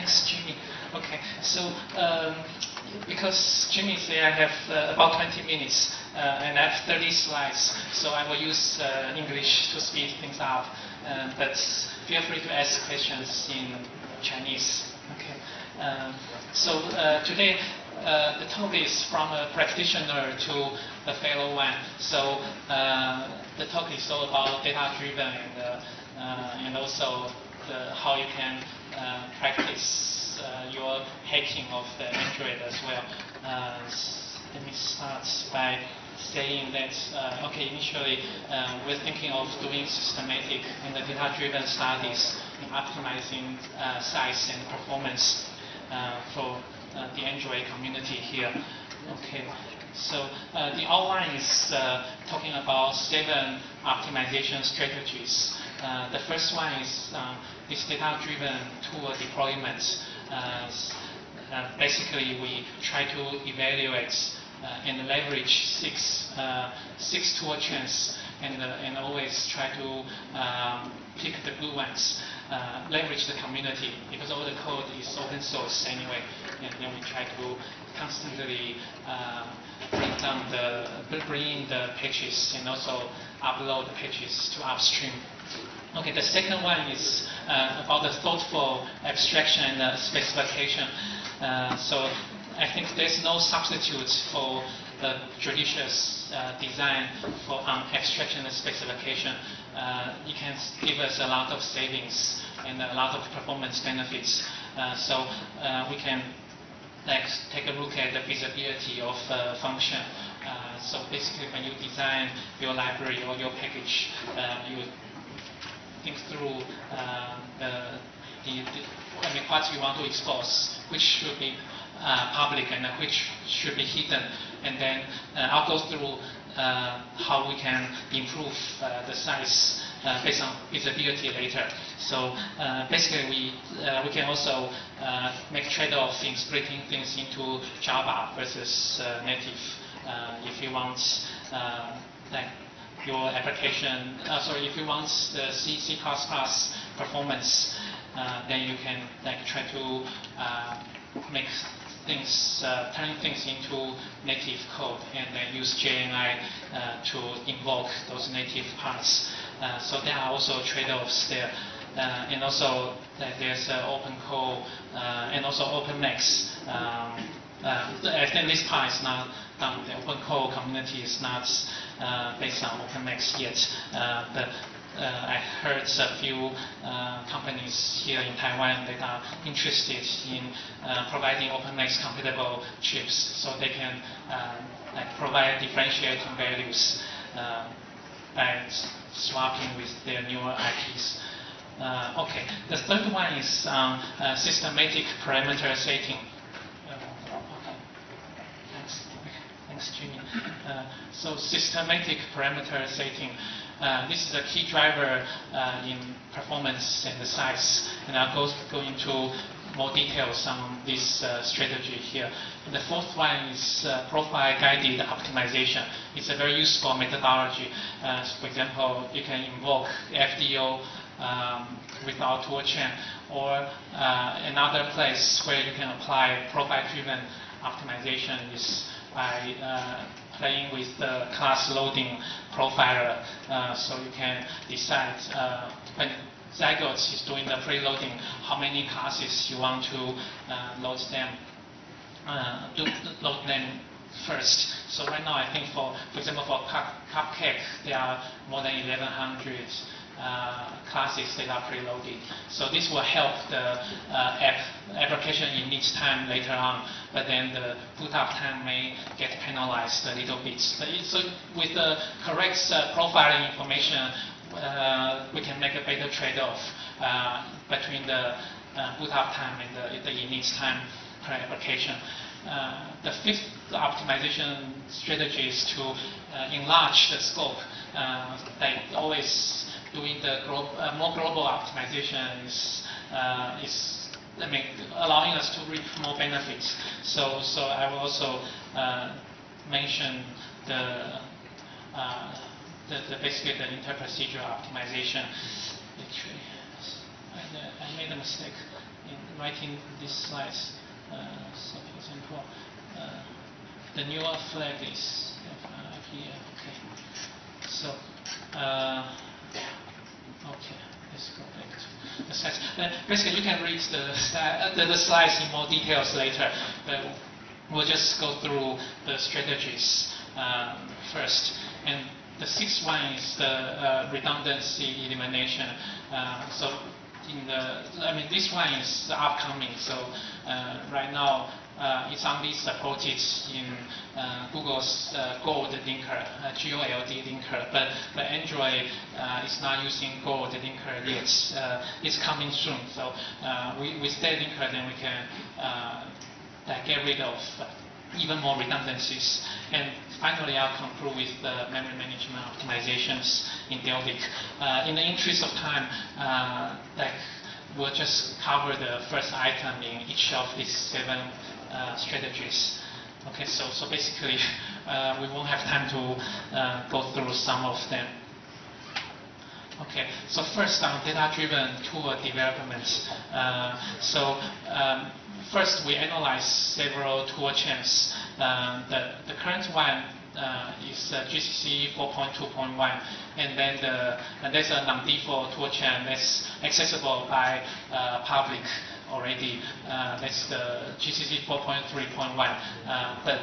Thanks, Jimmy. Okay, so because Jimmy said I have about 20 minutes and I have 30 slides, so I will use English to speed things up. But feel free to ask questions in Chinese. Okay. So today the talk is from a practitioner to a fellow one. So the talk is all about data-driven and also how you can practice your hacking of the Android as well. Let me start by saying that, okay, initially we're thinking of doing systematic and data-driven studies in optimizing size and performance for the Android community here. Okay, so the outline is talking about 7 optimization strategies. The first one is this data-driven tool deployment. Basically, we try to evaluate and leverage six tool chains and always try to pick the good ones. Leverage the community because all the code is open source anyway, and then we try to constantly bring in the patches and also upload the patches to upstream. Okay, the second one is about the thoughtful abstraction and specification. So I think there's no substitute for the judicious design for abstraction and specification. It can give us a lot of savings and a lot of performance benefits. So we can take a look at the feasibility of function. So basically, when you design your library or your package, you think through what you want to expose, which should be public and which should be hidden, and then I'll go through how we can improve the size based on feasibility later. So basically, we can also make trade-off in splitting things into Java versus native. If you want like your application, if you want the C++ performance, then you can like try to make things, turn things into native code, and then use JNI to invoke those native parts. So there are also trade-offs there, and also there's OpenCode and also OpenMax. I think this part is not done. The OpenCode community is not based on OpenMax yet, but I heard a few companies here in Taiwan that are interested in providing OpenMax compatible chips, so they can provide differentiating values by swapping with their newer IPs. Okay, the third one is systematic parameter setting. Thanks, Jimmy. So systematic parameter setting. This is a key driver in performance and the size, and I'll go into more details on this strategy here. And the fourth one is profile-guided optimization. It's a very useful methodology. For example, you can invoke FDO with our Toolchain, or another place where you can apply profile-driven optimization is by playing with the class loading profiler. So you can decide when Zygote is doing the preloading, how many classes you want to load them first. So right now, I think for example, for Cupcake, there are more than 1,100 classes that are preloaded. So this will help the application in its time later on, but then the boot up time may get penalized a little bit. So with the correct profiling information, we can make a better trade-off between the boot up time and the init time per application. The fifth optimization strategy is to enlarge the scope. Like always, doing the more global optimization is allowing us to reap more benefits. So I will also mention basically the interprocedural optimization. Actually, I made a mistake in writing these slides. So for example, the newer flag is here. Okay. So okay, let's go back to the slides. Basically, you can read the slides in more details later. But we'll just go through the strategies first. And the sixth one is the redundancy elimination. So this one is upcoming. So right now it's only supported in Google's Gold linker, GOLD linker, but Android is not using Gold linker yet. It's coming soon. So with that linker, then we can get rid of even more redundancies. And finally, I'll conclude with the memory management optimizations in Delvic. In the interest of time, we'll just cover the first item in each of these 7 strategies. Okay, so basically, we won't have time to go through some of them. Okay, so first on data-driven tool development. First, we analyze several tool chains. The current one is GCC 4.2.1, and then there's a non-default tool chain that's accessible by public already. That's the GCC 4.3.1. But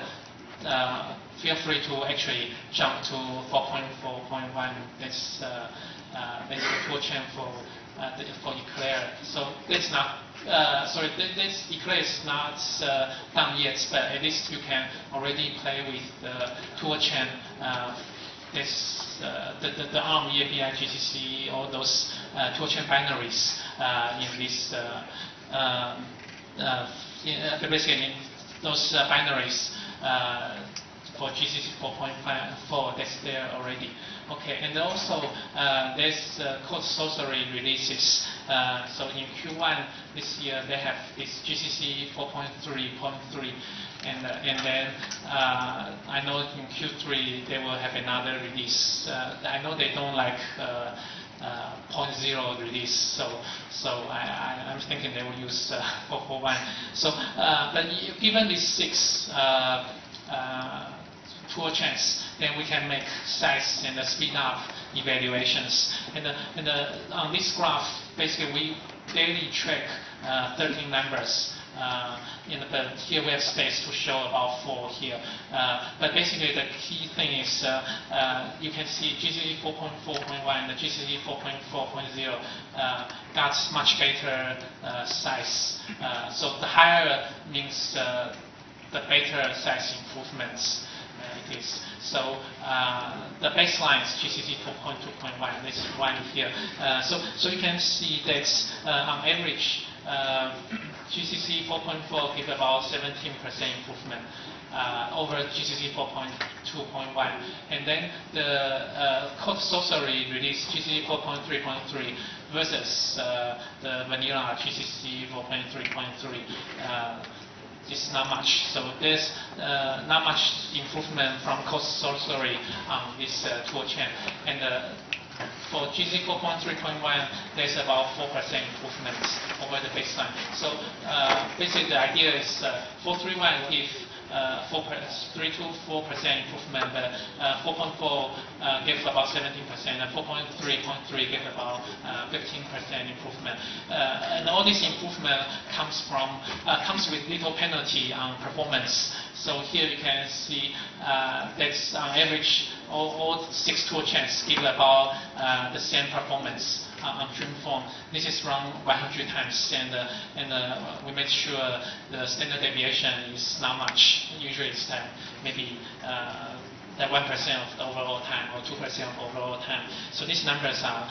feel free to actually jump to 4.4.1. That's the tool chain for Eclair. So that's not. This Eclair is not done yet, but at least you can already play with the tool chain. The ARM EAPI GCC, all those tool chain binaries in this. Basically, those binaries for GCC 4.4, that's there already. Okay, and also there's code sorcery releases. So in Q1 this year, they have this GCC 4.3.3, and then I know in Q3 they will have another release. I know they don't like 0.0 release, so I'm thinking they will use 4.1. So, but given these 6 tool chains, then we can make size and speed up evaluations. And on this graph, basically we daily track 13 members. But here we have space to show about 4 here. But basically the key thing is you can see GCC 4.4.1 and the GCC 4.4.0 got much better size. So the higher means the better size improvements. It is. So the baseline is GCC 4.2.1. This one here. So you can see that on average, GCC 4.4 give about 17% improvement over GCC 4.2.1, and then the code sorcery release GCC 4.3.3 versus the vanilla GCC 4.3.3. It's not much, so there's not much improvement from code sorcery on this tool chain. And for GCC 4.3.1, there's about 4% improvement over the baseline. So basically the idea is 4.3.1 give 3 to 4% improvement, but 4.4 gives about 17%, and 4.3.3 gives about 15% improvement. And all this improvement comes with little penalty on performance. So here you can see that's on average all 6 tool chains give about the same performance on Dreamform. This is run 100 times, and we make sure the standard deviation is not much. Usually it's maybe that 1% of the overall time or 2% of overall time. So these numbers are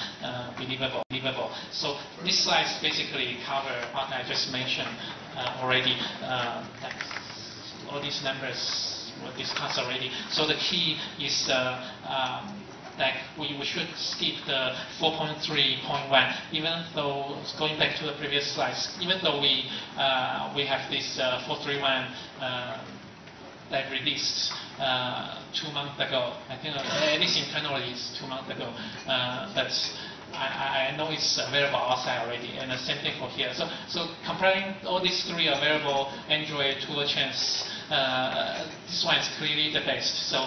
believable. So these slides basically cover what I just mentioned already. All these numbers were discussed already. So the key is that we should skip the 4.3.1, even though, going back to the previous slides, even though we have this 4.3.1 that released 2 months ago. I think at least internally it's 2 months ago. But I know it's available outside already, and the same thing for here. So comparing all these three available Android toolchains, this one is clearly the best. So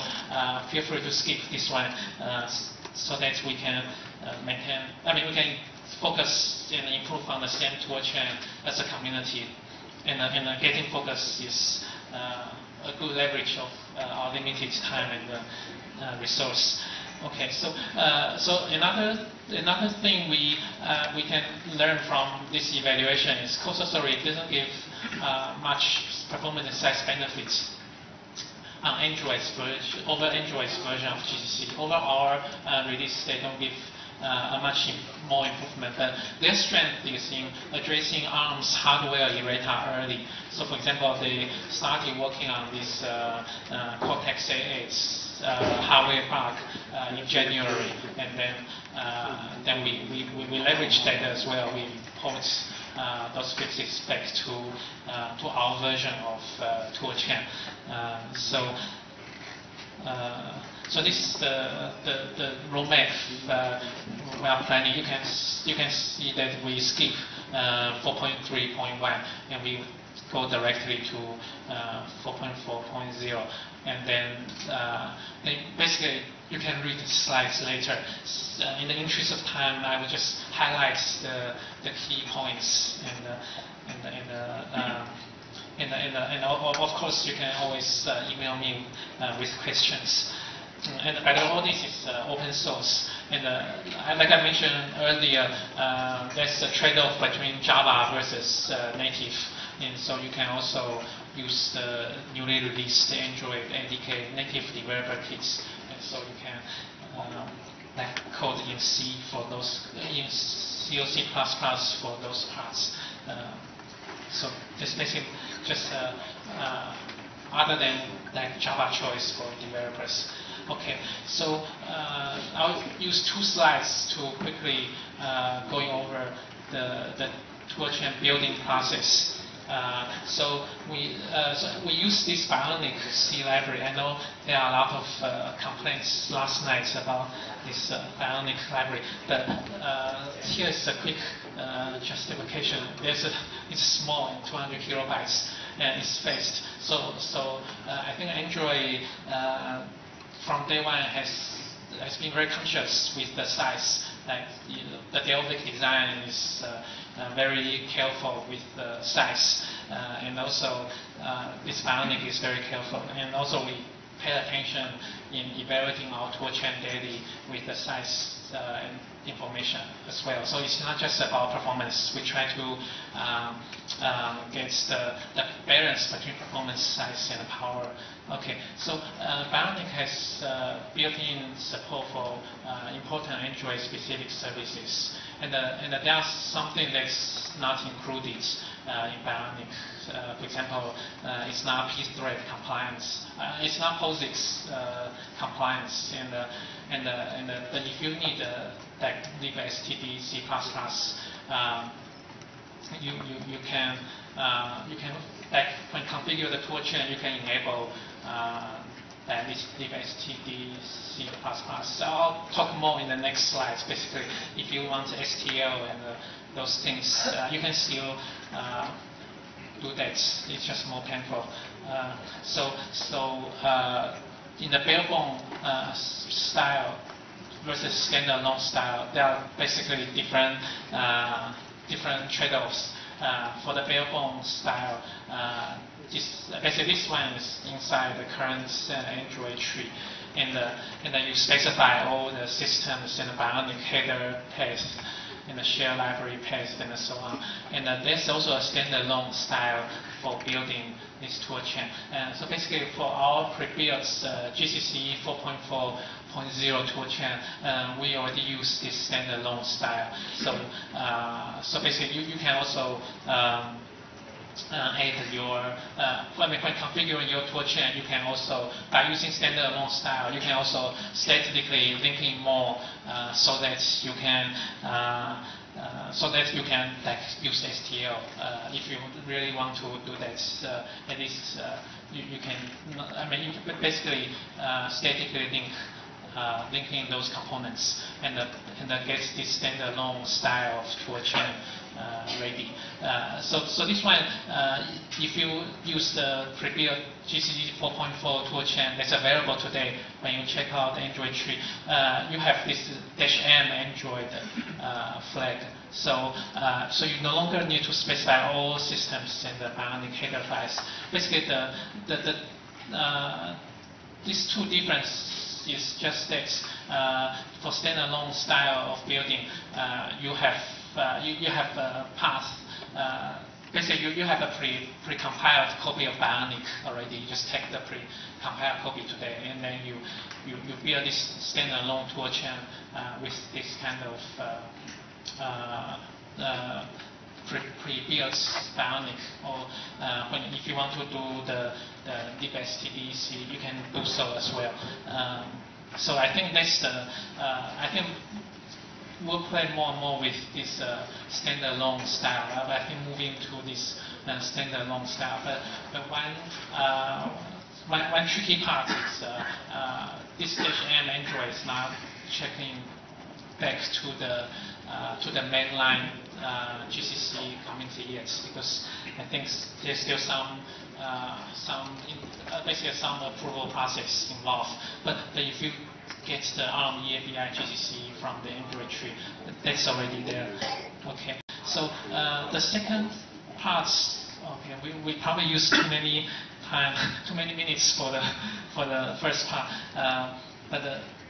feel free to skip this one so that we can maintain. We can focus and improve on the same toolchain as a community, and getting focus is a good leverage of our limited time and resource. Okay, so another thing we can learn from this evaluation is COSCUP doesn't give much performance and size benefits on over Android's version of GCC. Over our release, they don't give a much more improvement, but their strength is in addressing ARM's hardware errata early. So, for example, they started working on this Cortex A8 hardware bug in January, and then we leverage that as well. We port those fixes back to our version of Toolchain. So this is the roadmap we are planning. You can see that we skip 4.3.1 and we go directly to 4.4.0, and then basically you can read the slides later. In the interest of time, I will just highlight the key points and of course you can always email me with questions. And by the way, all this is open source. And like I mentioned earlier, there's a trade-off between Java versus native. And so you can also use the newly released Android NDK native developer kits. And so you can code in C for those, in C or C++ for those parts. So just basically, other than like Java choice for developers. Okay, so I'll use 2 slides to quickly going over the Toolchain building process. So we use this Bionic C library. I know there are a lot of complaints last night about this Bionic library, but here is a quick justification. It's small, 200 kilobytes, and it's fast. So I think Android from day one has been very conscious with the size. Like the Delphic design is very careful with the size, and also this Bionic is very careful. And also we pay attention in evaluating our Toolchain daily with the size and information as well. So it's not just about performance. We try to get the balance between performance, size, and power. Okay, so Bionic has built-in support for important Android-specific services, and there's something that's not included in Bionic. For example, it's not pthread compliance, it's not POSIX compliance, and if you need like libstd C++, you can like when configure the Toolchain, you can enable libstd C++. I'll talk more in the next slides. Basically, if you want STL and those things, you can still do that. It's just more painful. In the barebone style versus standalone style, there are basically different trade-offs. For the barebone style, basically this one is inside the current Android tree, and you specify all the systems and the Bionic header path and the share library path and so on. And there's also a standalone style for building this Toolchain. So basically, for our pre-built GCC 4.4.0 Toolchain, we already use this standalone style. So basically, you can also add your, when configuring your Toolchain, you can also, by using standalone style, you can also statically link in more so that you can like use STL. If you really want to do that, at least you can. You basically statically link linking those components and gets this standalone style of toolchain ready. So this one, if you use the pre-built GCC 4.4 toolchain that's available today, when you check out the Android tree, you have this -M Android flag. So you no longer need to specify all systems and the bionic header files. Basically, these two differences is just that for standalone style of building, you have a path. Basically, you have a pre-compiled copy of Bionic already. You just take the pre-compiled copy today, and then you build this standalone toolchain with this kind of pre-built Bionic. Or if you want to do the deep STDC, you can do so as well. So I think that's I think we'll play more and more with this standalone style. I think moving to this standalone style. But one tricky part is this -M Android is not checking back to the mainline GCC community yet, because I think there's still basically some approval process involved. But if you get the ARM EABI GCC from the Android tree, that's already there. Okay. So the second part, okay, we probably use too many minutes for the first part.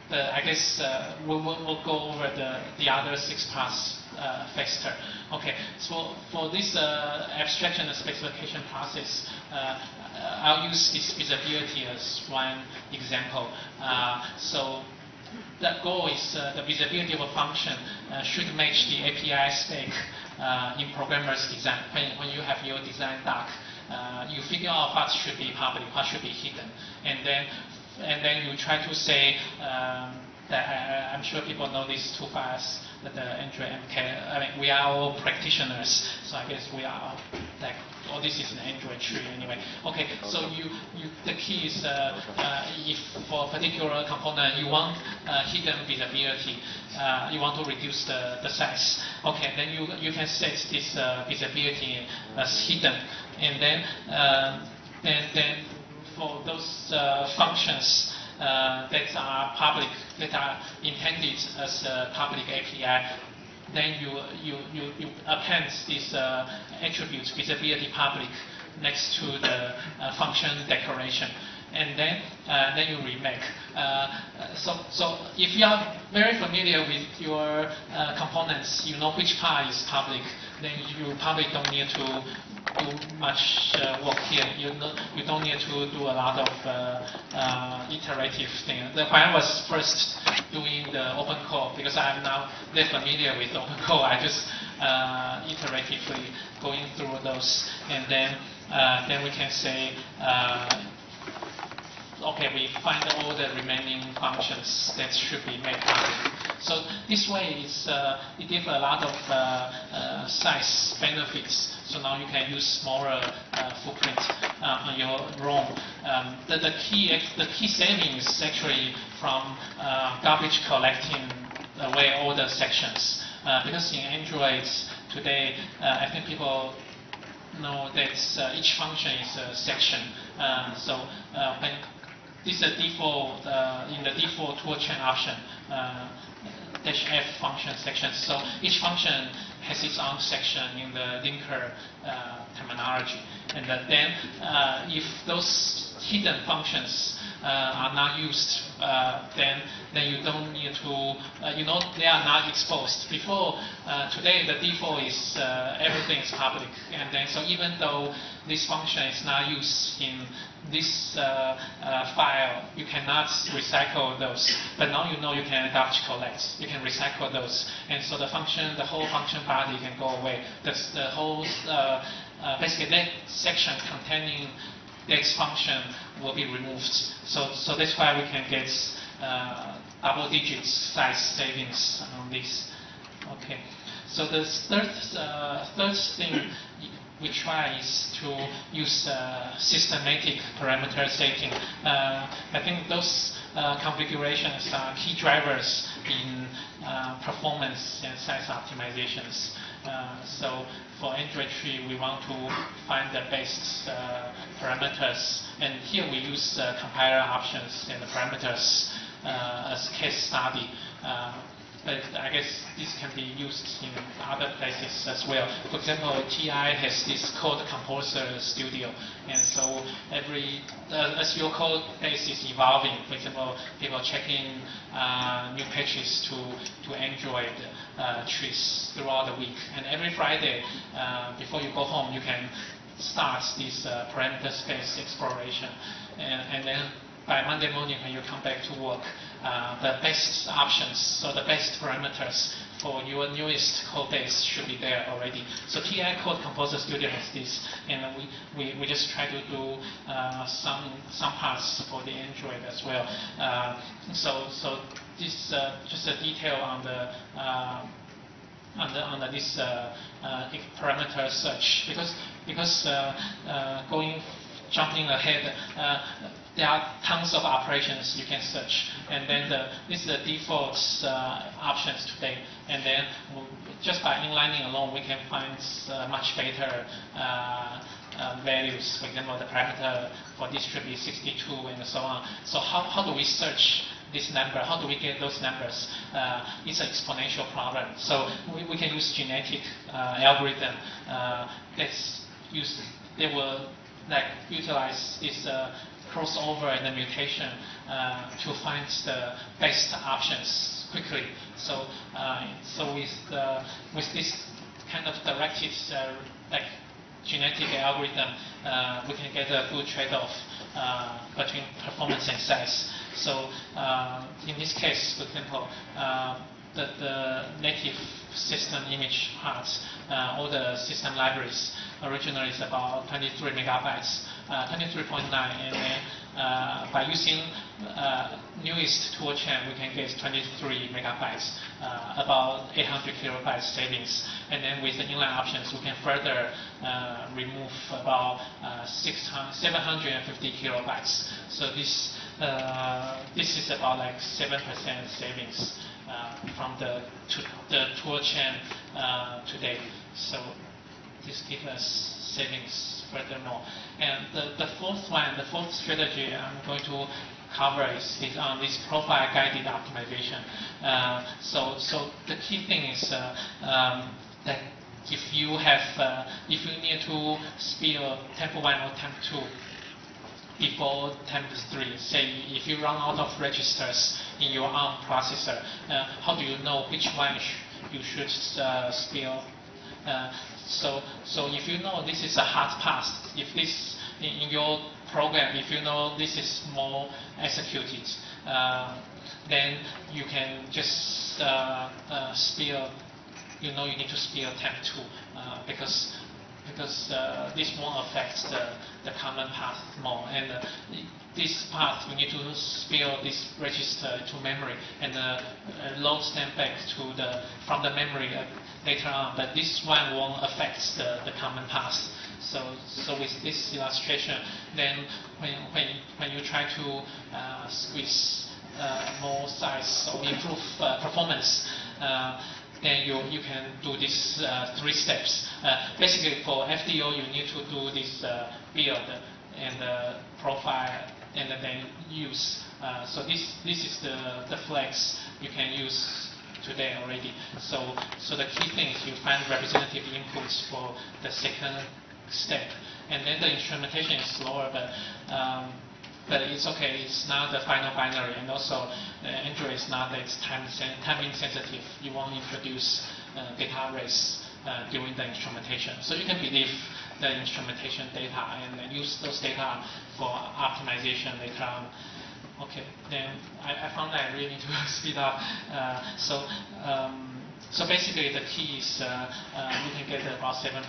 But I guess we'll go over the other 6 parts faster. Okay, so for this abstraction and specification process, I'll use this visibility as one example. So the goal is the visibility of a function should match the API spec in programmer's design. When you have your design doc, you figure out what should be public, what should be hidden, and then you try to say that I'm sure people know these 2 files, that the Android MK. I mean, we are all practitioners, so I guess we are like, oh, this is an Android tree anyway. Okay, so the key is if for a particular component you want hidden visibility, you want to reduce the size. Okay, then you can set this visibility as hidden, and then for those functions that are public, that are intended as a public API, then you append this attribute visibility public next to the function declaration, and then you remake. So if you are very familiar with your components, you know which part is public, then you probably don't need to do much work here. You don't need to do a lot of iterative thing. When I was first doing the open code, because I'm now less familiar with open code, I just iteratively going through those, and then we can say, okay, we find all the remaining functions that should be made public. So this way it gives a lot of size benefits. So now you can use smaller footprint on your ROM. The key savings is actually from garbage collecting away all the sections. Because in Android today, I think people know that each function is a section. So when this is a default in the default toolchain option. -F function section. So each function has its own section in the linker terminology. And then if those hidden functions are not used, then you don't need to, they are not exposed. Before, today the default is everything is public. And then so even though this function is not used in this file, you cannot recycle those. But now you know you can garbage collect. You can recycle those. And so the whole function body can go away. That's the whole, basically that section containing this function will be removed. So that's why we can get double-digit size savings on this. Okay. So the third thing, we try is to use systematic parameter setting. I think those configurations are key drivers in performance and size optimizations. So for Android tree, we want to find the best parameters, and here we use compiler options and the parameters as case study. But I guess this can be used in other places as well. For example, TI has this code composer studio, and so as your code base is evolving, for example, people checking new patches to Android trees throughout the week, and every Friday before you go home, you can start this parameter space exploration, and then by Monday morning when you come back to work, the best options, so the best parameters for your newest code base should be there already. So TI Code Composer Studio has this, and we just try to do some parts for the Android as well. So this just a detail on this parameter search, because jumping ahead, there are tons of operations you can search, and then this is the default options today, and then just by inlining alone we can find much better values. For example, the parameter for this should be 62 and so on. So how do we search this number? How do we get those numbers? It's an exponential problem. So we can use genetic algorithm. They will utilize this crossover and the mutation to find the best options quickly. So with this kind of directed genetic algorithm, we can get a good trade-off between performance and size. So in this case, for example, the native system image parts, all the system libraries originally is about 23 megabytes, 23.9, and then by using newest Toolchain, we can get 23 megabytes, about 800 kilobytes savings. And then with the inline options, we can further remove about 750 kilobytes. So this is about 7% savings from the Toolchain today. So this gives us savings furthermore. And the fourth strategy I'm going to cover is on this profile guided optimization. So the key thing is that if you need to spare temp 1 or temp 2 before temp 3, say if you run out of registers in your ARM processor, how do you know which one you should spare? So if you know this is a hard path, if this in your program, if you know this is more executed, then you can just spare. You need to spare temp 2 because this won't affect the common path more. And this path, we need to spare this register to memory and load them back from the memory later on. But this one won't affect the common path. So with this illustration, then when you try to squeeze more size or improve performance, then you can do these 3 steps. Basically, for FDO, you need to do this build and profile and then use. So this is the flags you can use today already. So the key thing is you find representative inputs for the second step, and then the instrumentation is slower, but it's okay. It's not the final binary, and also Android is not that timing sensitive. You won't introduce data race during the instrumentation. So you can believe the instrumentation data and use those data for optimization later on. Okay, then I found that I really need to speed up. So basically the key is you can get about 7%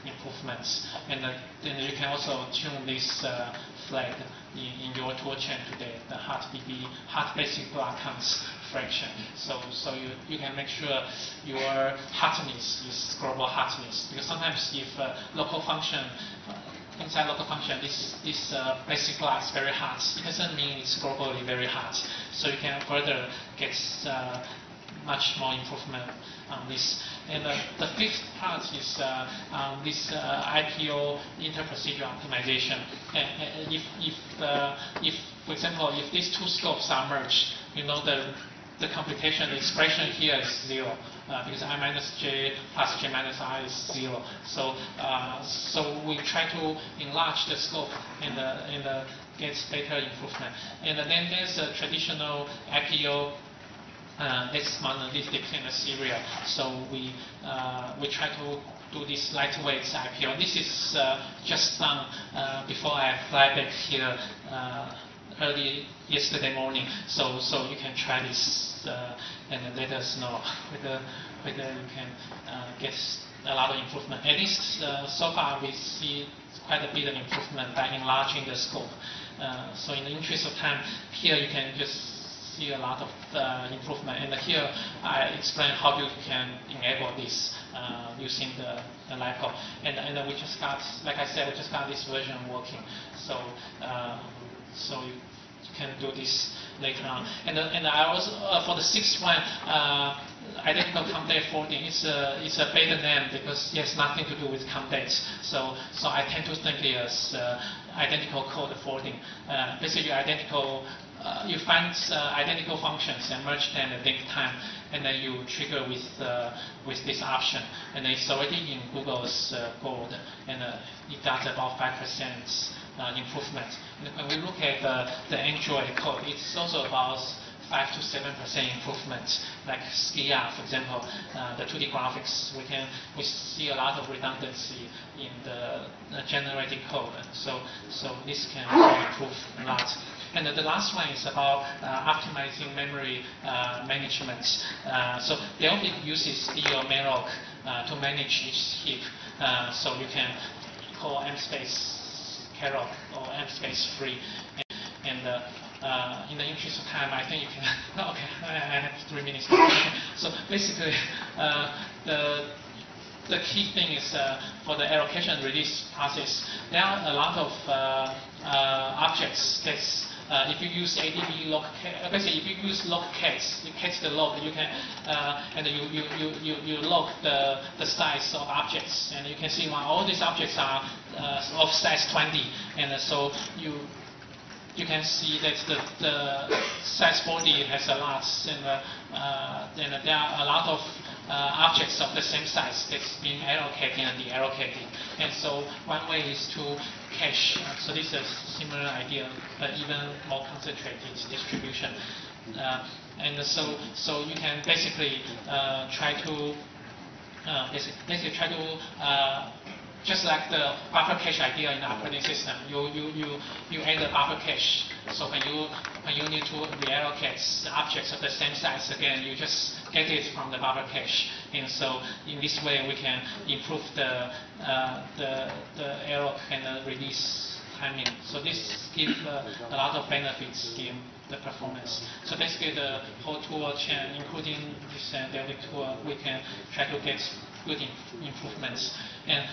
improvements. And then you can also tune this flag in your toolchain to the hard basic block counts fraction. So you can make sure your hardness is global hardness, because sometimes if local function inside local function, this basic block is very hard, it doesn't mean it's globally very hard. So you can further get much more improvement on this. And the fifth part is this IPO interprocedure optimization. And if, for example, if these two scopes are merged, you know the computation expression here is 0 because I minus j plus j minus I is 0. So we try to enlarge the scope and get better improvement. And then there's a traditional IPO. That's monolithic in the serial. So we try to do this lightweight IPO. This is just done before I fly back here early yesterday morning. So you can try this and let us know whether you can get a lot of improvement. At least so far we see quite a bit of improvement by enlarging the scope. So in the interest of time, here you can just see a lot of improvement. And here I explain how you can enable this using the LiPo. And we just got, like I said, we just got this version working. So you can do this later on. And I also for the sixth one, identical count date folding. It's a better name because it has nothing to do with count dates. So I tend to think it as identical code folding. Basically, identical. You find identical functions and merge them at link time, and then you trigger with this option, and it's already in Google's Gold, and it does about 5% improvement. And when we look at the Android code, it's also about 5 to 7% improvement. Like Skia, for example, the 2D graphics, we see a lot of redundancy in the generated code. So this can improve a lot. And the last one is about optimizing memory management. So Delphic uses DLmalloc to manage each heap. So you can call mspace carrot or mspace free. And in the interest of time, I think you can. Okay, I have 3 minutes. Okay. So basically, the key thing is for the allocation release process, there are a lot of objects that's if you use ADB log, basically if you use log cats, you catch the log, you can and you log the size of objects, and you can see all these objects are of size 20, and so you can see that the size 40 has a lot, and there are a lot of objects of the same size that's being allocated and deallocated. And so one way is to cache. So this is a similar idea, but even more concentrated distribution. And so you can basically try to just like the buffer cache idea in the operating system, you add a buffer cache. So when you need to reallocate objects of the same size again, you just get it from the buffer cache. And so in this way, we can improve the alloc and the release timing. So this gives a lot of benefits in the performance. So basically, the whole tool chain, including this Delphic tool, we can try to get good improvements. And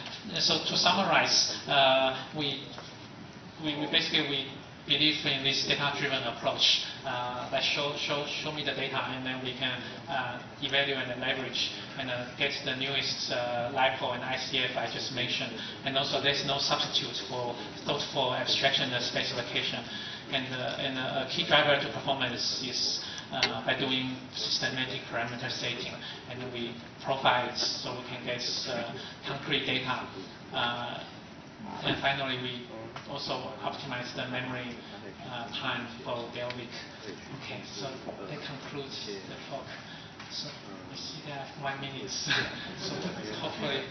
so to summarize, we basically believe in this data-driven approach. That show me the data, and then we can evaluate and leverage and get the newest LiPo and ICF I just mentioned. And also, there's no substitute for thoughtful abstraction and specification. And a key driver to performance is by doing systematic parameter setting, and we provide so we can get concrete data. And finally, we also optimize the memory time for Delphic. Okay, so that concludes the talk. So we see that 1 minute. So hopefully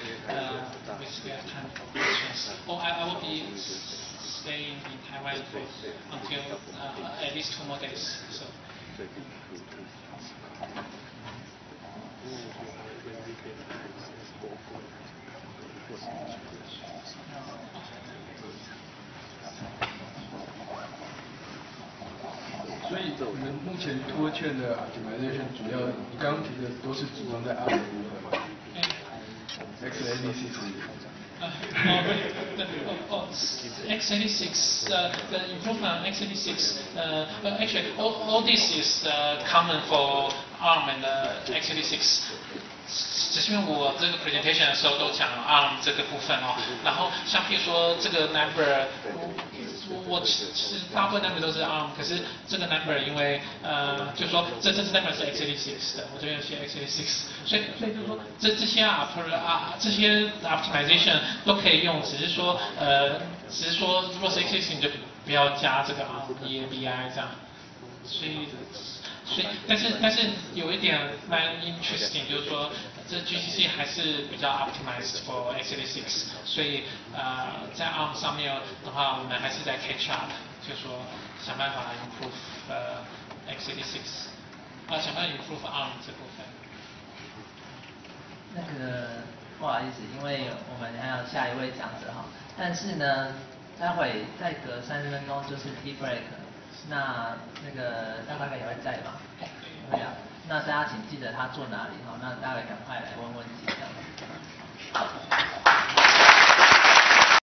we still have time for questions. Oh, I will be staying in Taiwan until at least 2 more days. So. 所以我们目前Toolchain的 optimization 主要，你刚刚提的都是集中在 ARM 的部分吗？x86 x86, the improvement on x86, actually all this is common for ARM and x86. 只是因为我这个 presentation 的时候都讲 ARM 这个部分哦，然后像譬如说这个 number， 我其实大部分 number 都是 ARM， 可是这个 number 因为就是说这 number 是 x86 的，我这边有写 x86， 所以就是说这些 optimization 都可以用，只是说如果是 x86 你就不要加这个 EABI 这样，所以但是有一点蛮 interesting， 就是说这 GCC 还是比较 optimized for x86， 所以在 ARM 上面的话，我们还是在 catch up， 就是说想办法 improve x86， 想办法 improve ARM 这部分。那个不好意思，因为我们还有下一位讲者哈，但是呢，待会再隔30分钟就是 tea break。那个大概也会在吧？对啊。那大家请记得他坐哪里哈，那大家赶快来问问题这样。